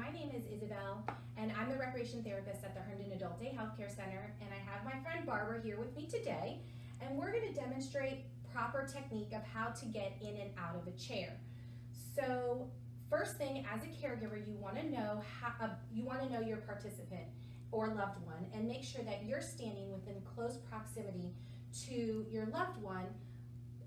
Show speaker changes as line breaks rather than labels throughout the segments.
My name is Isabel, and I'm the recreation therapist at the Herndon Adult Day Healthcare Center, and I have my friend Barbara here with me today, and we're going to demonstrate proper technique of how to get in and out of a chair. So first thing, as a caregiver, you want to know your participant or loved one, and make sure that you're standing within close proximity to your loved one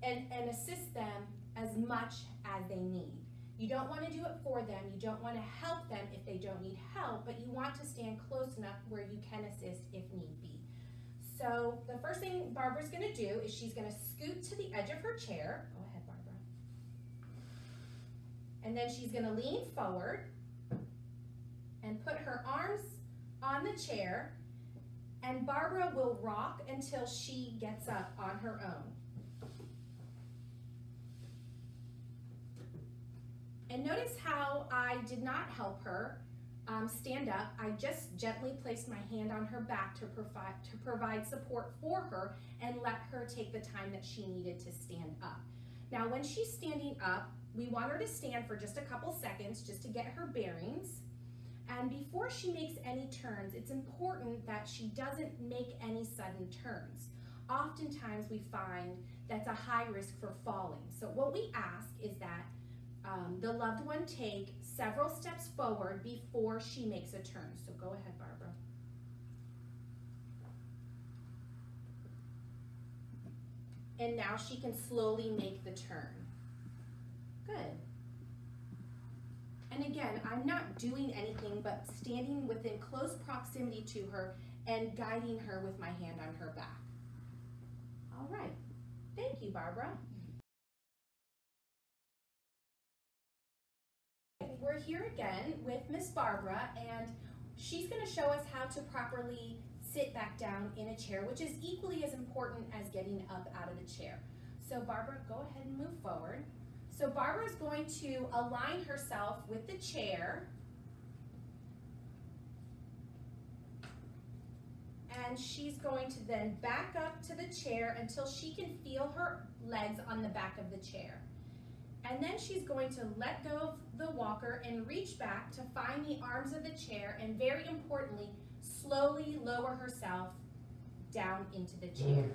and assist them as much as they need. You don't want to do it for them, you don't want to help them if they don't need help, but you want to stand close enough where you can assist if need be. So the first thing Barbara's going to do is she's going to scoot to the edge of her chair. Go ahead, Barbara. And then she's going to lean forward and put her arms on the chair, and Barbara will rock until she gets up on her own. And notice how I did not help her stand up. I just gently placed my hand on her back to provide support for her and let her take the time that she needed to stand up. Now, when she's standing up, we want her to stand for just a couple seconds just to get her bearings. And before she makes any turns, it's important that she doesn't make any sudden turns. Oftentimes we find that's a high risk for falling. So what we ask is that the loved one take several steps forward before she makes a turn. So go ahead, Barbara. And now she can slowly make the turn. Good. And again, I'm not doing anything but standing within close proximity to her and guiding her with my hand on her back. All right. Thank you, Barbara. We're here again with Miss Barbara, and she's going to show us how to properly sit back down in a chair, which is equally as important as getting up out of the chair. So Barbara, go ahead and move forward. So Barbara's going to align herself with the chair, and she's going to then back up to the chair until she can feel her legs on the back of the chair. And then she's going to let go of the walker and reach back to find the arms of the chair, and very importantly, slowly lower herself down into the chair.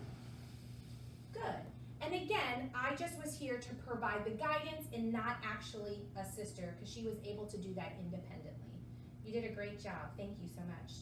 Good. And again, I just was here to provide the guidance and not actually assist her, because she was able to do that independently. You did a great job. Thank you so much.